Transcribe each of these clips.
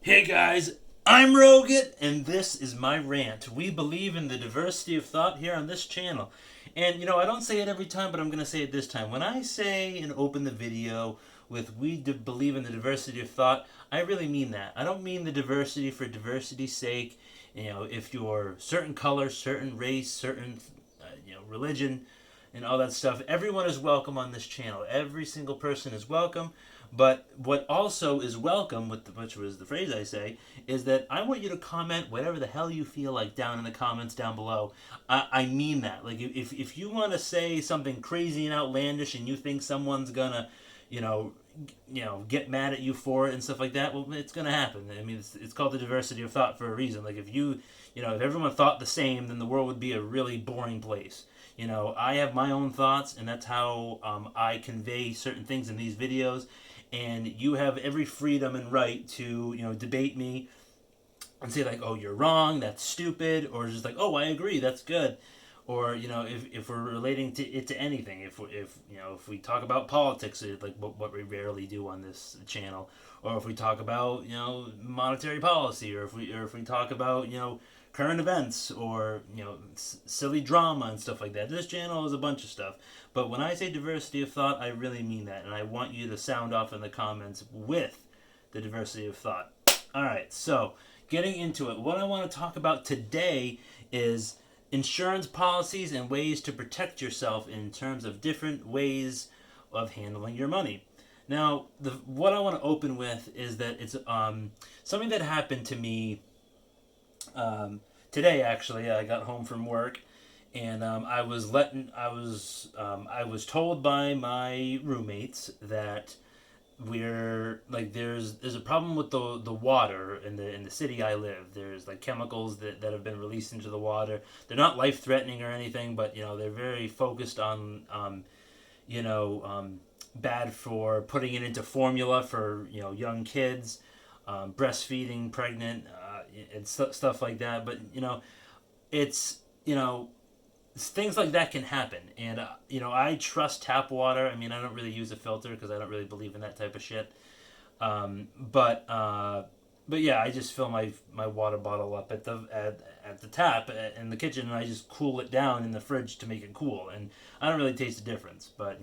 Hey guys, I'm Roget, and this is my rant. We believe in the diversity of thought here on this channel. And I don't say it every time, but I'm going to say it this time. When I say and open the video with believe in the diversity of thought, I really mean that. I don't mean the diversity for diversity's sake. If you're certain color, certain race, certain religion, and all that stuff, everyone is welcome on this channel. Every single person is welcome. But what also is welcome, which was the phrase I say, is that I want you to comment whatever the hell you feel like down in the comments down below. I mean that. Like, if you want to say something crazy and outlandish and you think someone's gonna, you know, get mad at you for it and stuff like that, well, it's gonna happen. I mean, it's called the diversity of thought for a reason. Like, if everyone thought the same, then the world would be a really boring place. I have my own thoughts, and that's how I convey certain things in these videos. And you have every freedom and right to debate me and say like, oh, you're wrong, that's stupid, or just like, oh, I agree, that's good. Or if we're relating to anything, if we talk about politics, like what we rarely do on this channel, or if we talk about monetary policy, or if we talk about current events, or silly drama and stuff like that. This channel is a bunch of stuff, but when I say diversity of thought, I really mean that, and I want you to sound off in the comments with the diversity of thought. All right, so getting into it, what I want to talk about today is insurance policies and ways to protect yourself in terms of different ways of handling your money. Now, what I want to open with is that it's something that happened to me today. Actually, I got home from work, and I was told by my roommates that there's a problem with the water in the city I live. There's like chemicals that have been released into the water. They're not life threatening or anything, but they're very focused on bad for putting it into formula for young kids, breastfeeding, pregnant, and stuff like that. But it's things like that can happen, and I trust tap water. I mean, I don't really use a filter because I don't really believe in that type of shit. But yeah, I just fill my water bottle up at the tap in the kitchen, and I just cool it down in the fridge to make it cool, and I don't really taste the difference. But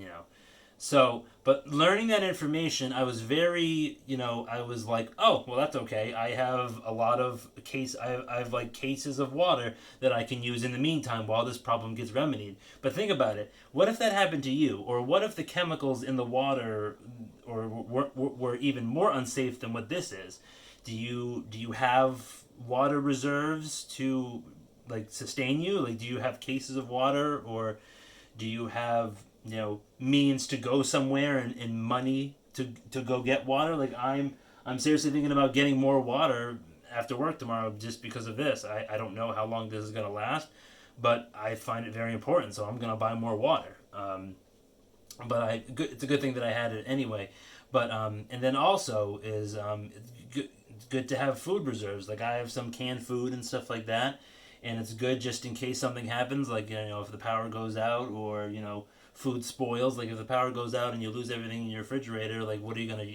learning that information, I was very, I was like, oh, well, that's okay. I have a lot of I have like cases of water that I can use in the meantime while this problem gets remedied. But think about it. What if that happened to you? Or what if the chemicals in the water were even more unsafe than what this is? Do you have water reserves to like sustain you? Like, do you have cases of water, or do you have means to go somewhere and money to go get water? Like, I'm seriously thinking about getting more water after work tomorrow just because of this. I don't know how long this is going to last, but I find it very important, so I'm going to buy more water. It's a good thing that I had it anyway. But and then also is it's good to have food reserves. Like, I have some canned food and stuff like that, and it's good just in case something happens. Like, if the power goes out, or food spoils. Like, if the power goes out and you lose everything in your refrigerator, like, what are you gonna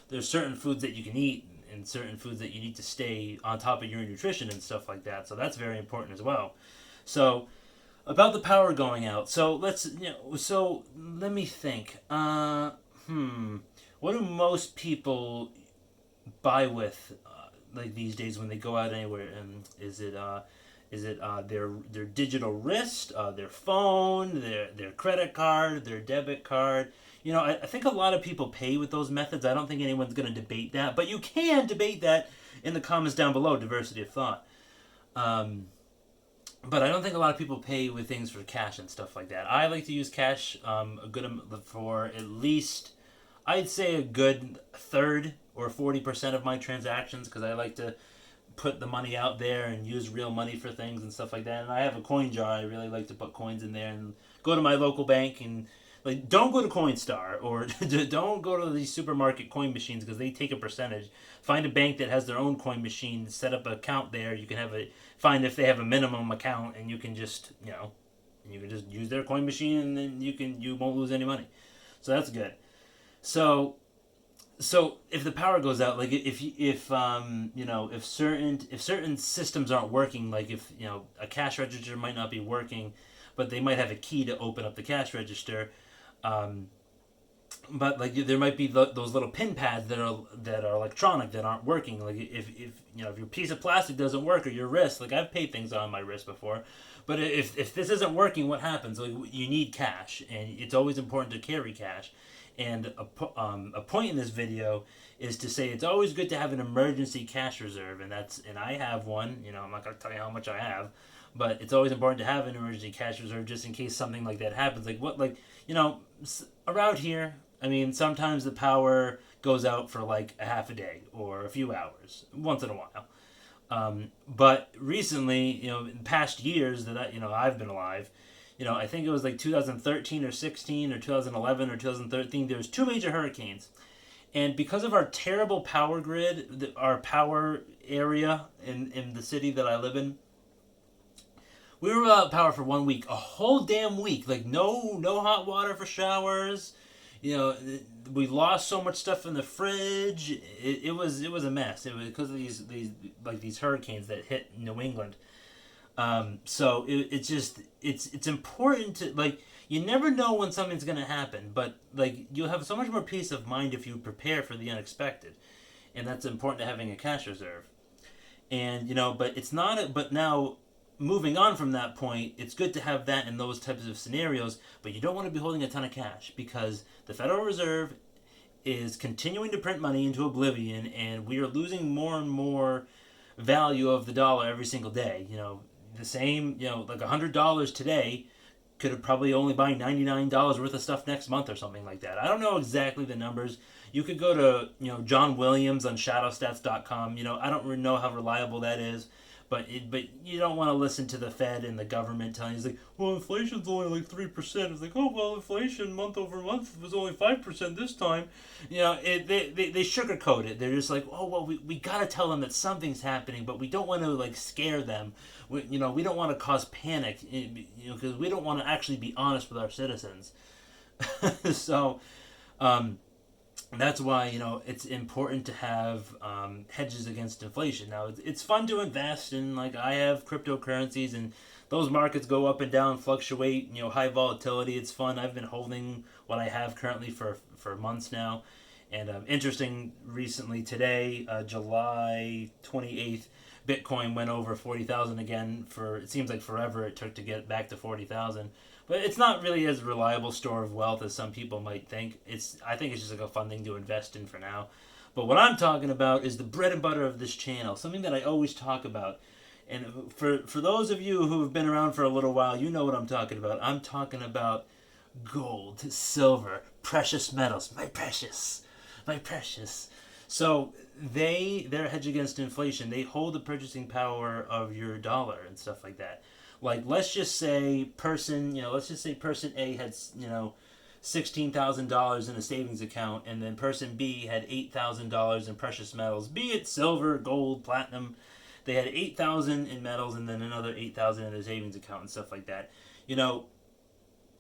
There's certain foods that you can eat and certain foods that you need to stay on top of your nutrition and stuff like that. So that's very important as well. So about the power going out. So let me think. What do most people buy with like these days when they go out anywhere? And is it their digital wrist, their phone, their credit card, their debit card? I think a lot of people pay with those methods. I don't think anyone's going to debate that, but you can debate that in the comments down below. Diversity of thought. But I don't think a lot of people pay with things for cash and stuff like that. I like to use cash for at least, I'd say, a good third or 40% of my transactions, because I like to put the money out there and use real money for things and stuff like that. And I have a coin jar. I really like to put coins in there and go to my local bank and like, don't go to Coinstar, or don't go to these supermarket coin machines because they take a percentage. Find a bank that has their own coin machine. Set up an account there. You can find if they have a minimum account, and you can just use their coin machine, and then you won't lose any money. So that's good. So So if the power goes out, like if certain systems aren't working, like if a cash register might not be working, but they might have a key to open up the cash register. Um, but like there might be those little pin pads that are electronic that aren't working. Like if your piece of plastic doesn't work, or your wrist, like I've paid things on my wrist before, but if this isn't working, what happens? Like you need cash, and it's always important to carry cash. And a point in this video is to say it's always good to have an emergency cash reserve, and I have one. I'm not gonna tell you how much I have, but it's always important to have an emergency cash reserve just in case something like that happens. Around here, I mean, sometimes the power goes out for like a half a day or a few hours once in a while. But recently, in past years that I've been alive, I think it was like 2013 or 16 or 2011 or 2013. There was two major hurricanes, and because of our terrible power grid, our power area in the city that I live in, we were without power for 1 week, a whole damn week. Like no hot water for showers. We lost so much stuff in the fridge. It was a mess. It was because of these hurricanes that hit New England. So it's important to, like, you never know when something's gonna happen, but like you'll have so much more peace of mind if you prepare for the unexpected, and that's important to having a cash reserve. And but it's not. But now, moving on from that point, it's good to have that in those types of scenarios, but you don't want to be holding a ton of cash because the Federal Reserve is continuing to print money into oblivion, and we are losing more and more value of the dollar every single day. The same, like $100 today could probably only buy $99 worth of stuff next month or something like that. I don't know exactly the numbers. You could go to, John Williams on shadowstats.com. I don't really know how reliable that is. But you don't want to listen to the Fed and the government telling you, it's like, well, inflation's only like 3%. It's like, oh, well, inflation month over month was only 5% this time. They sugarcoat it. They're just like, oh, well, we got to tell them that something's happening, but we don't want to, like, scare them. We don't want to cause panic, because we don't want to actually be honest with our citizens. So, that's why it's important to have hedges against inflation. Now it's fun to invest in, like I have cryptocurrencies, and those markets go up and down, fluctuate. High volatility. It's fun. I've been holding what I have currently for months now, and interesting. Recently today, July 28th, Bitcoin went over 40,000 again. For it seems like forever it took to get back to 40,000. But it's not really as reliable store of wealth as some people might think. I think it's just like a fun thing to invest in for now. But what I'm talking about is the bread and butter of this channel, something that I always talk about. And for those of you who have been around for a little while, you know what I'm talking about. I'm talking about gold, silver, precious metals, my precious. So they're a hedge against inflation. They hold the purchasing power of your dollar and stuff like that. Like let's just say person A had $16,000 in a savings account, and then person B had $8,000 in precious metals, be it silver, gold, platinum. They had 8,000 in metals, and then another 8,000 in a savings account and stuff like that.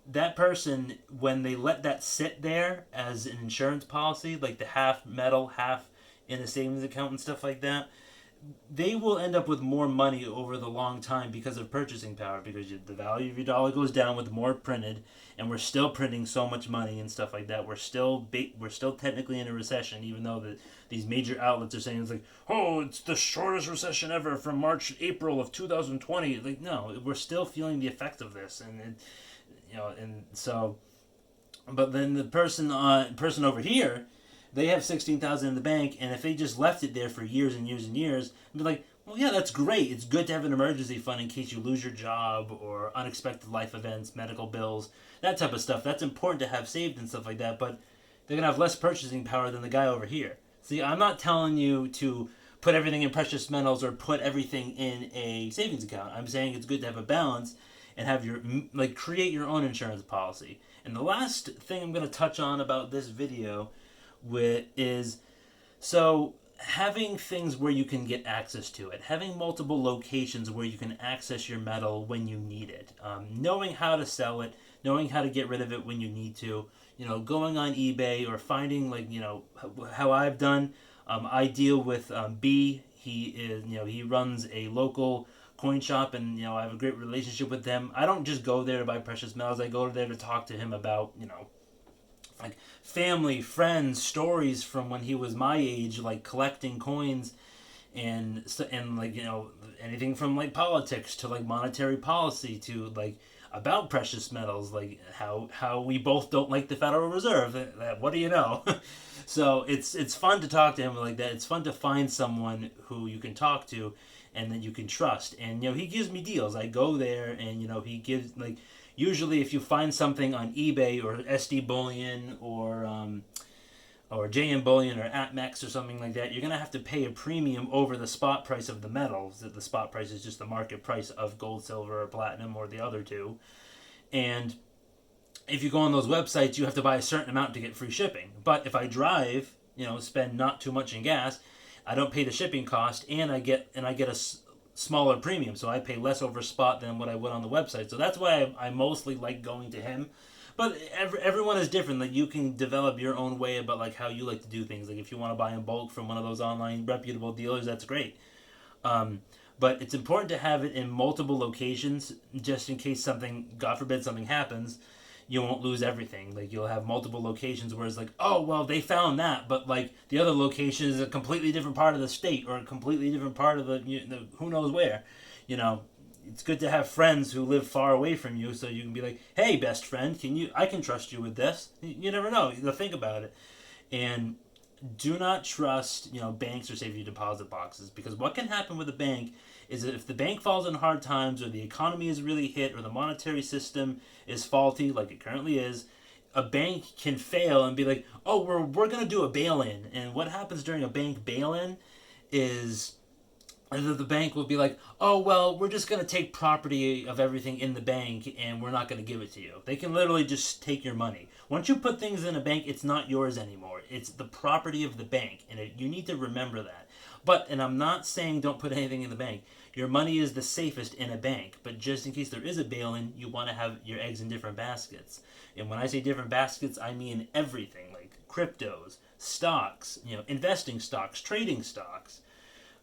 That person, when they let that sit there as an insurance policy, like the half metal, half in a savings account and stuff like that, they will end up with more money over the long time because of purchasing power, because the value of your dollar goes down with more printed, and we're still printing so much money and stuff like that. We're still technically in a recession, even though these major outlets are saying it's like, oh, it's the shortest recession ever from April of 2020. Like, no, we're still feeling the effects of this, and so, but then the person over here, they have 16,000 in the bank, and if they just left it there for years and years and years, I'd be like, well, yeah, that's great. It's good to have an emergency fund in case you lose your job or unexpected life events, medical bills, that type of stuff. That's important to have saved and stuff like that, but they're going to have less purchasing power than the guy over here. See, I'm not telling you to put everything in precious metals or put everything in a savings account. I'm saying it's good to have a balance and have create your own insurance policy. And the last thing I'm going to touch on about this video is having things where you can get access to it, having multiple locations where you can access your metal when you need it, knowing how to sell it, knowing how to get rid of it when you need to. going on eBay or finding, like, how I've done. I deal with B. He is, he runs a local coin shop, and I have a great relationship with them. I don't just go there to buy precious metals. I go there to talk to him about, like, family, friends, stories from when he was my age, like collecting coins, and like, anything from like politics to like monetary policy to like about precious metals, like how we both don't like the Federal Reserve. What do you know? So it's fun to talk to him like that. It's fun to find someone who you can talk to and that you can trust. And he gives me deals. I go there, and he gives, like, usually if you find something on eBay or SD Bullion or JM Bullion or APMEX or something like that, you're going to have to pay a premium over the spot price of the metals. The spot price is just the market price of gold, silver, or platinum, or the other two. And if you go on those websites, you have to buy a certain amount to get free shipping. But if I drive, spend not too much in gas, I don't pay the shipping cost, and I get a smaller premium, so I pay less over spot than what I would on the website. So that's why I mostly like going to him. But everyone is different. Like, you can develop your own way about like how you like to do things. Like, if you want to buy in bulk from one of those online reputable dealers, that's great. But it's important to have it in multiple locations, just in case something, God forbid, something happens. You won't lose everything. Like, you'll have multiple locations where it's like, oh, well, they found that, but like the other location is a completely different part of the state or a completely different part of the who knows where. It's good to have friends who live far away from you, so you can be like, hey, best friend, I can trust you with this. You never know. You think about it. And do not trust, banks or safety deposit boxes, because what can happen with a bank is that if the bank falls in hard times, or the economy is really hit, or the monetary system is faulty, like it currently is, a bank can fail and be like, oh, we're going to do a bail-in. And what happens during a bank bail-in is the bank will be like, oh, well, we're just going to take property of everything in the bank, and we're not going to give it to you. They can literally just take your money. Once you put things in a bank, it's not yours anymore. It's the property of the bank, and you need to remember that. And I'm not saying don't put anything in the bank. Your money is the safest in a bank, but just in case there is a bail-in, you want to have your eggs in different baskets. And when I say different baskets, I mean everything, like cryptos, stocks, investing stocks, trading stocks,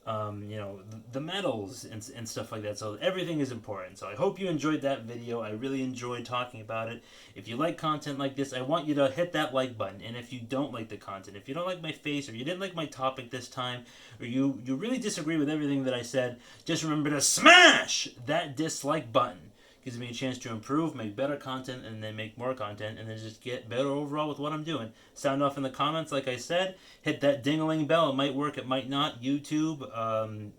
the metals and stuff like that. So everything is important. So I hope you enjoyed that video. I really enjoyed talking about it. If you like content like this, I want you to hit that like button. And if you don't like the content, if you don't like my face, or you didn't like my topic this time, or you really disagree with everything that I said, just remember to smash that dislike button. Gives me a chance to improve, make better content, and then make more content, and then just get better overall with what I'm doing. Sound off in the comments, like I said. Hit that ding-a-ling bell. It might work, it might not. YouTube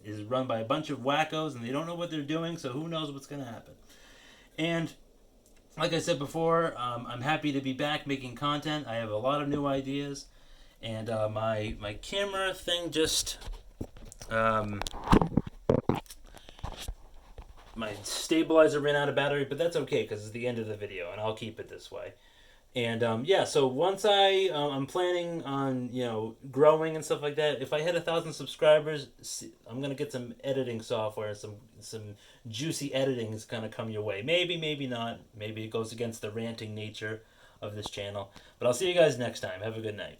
is run by a bunch of wackos, and they don't know what they're doing, so who knows what's going to happen. And like I said before, I'm happy to be back making content. I have a lot of new ideas, and my camera thing just... my stabilizer ran out of battery, but that's okay because it's the end of the video, and I'll keep it this way. And so once I'm planning on growing and stuff like that. If I hit 1,000 subscribers, I'm gonna get some editing software, some juicy editing is gonna come your way. Maybe not. Maybe it goes against the ranting nature of this channel. But I'll see you guys next time. Have a good night.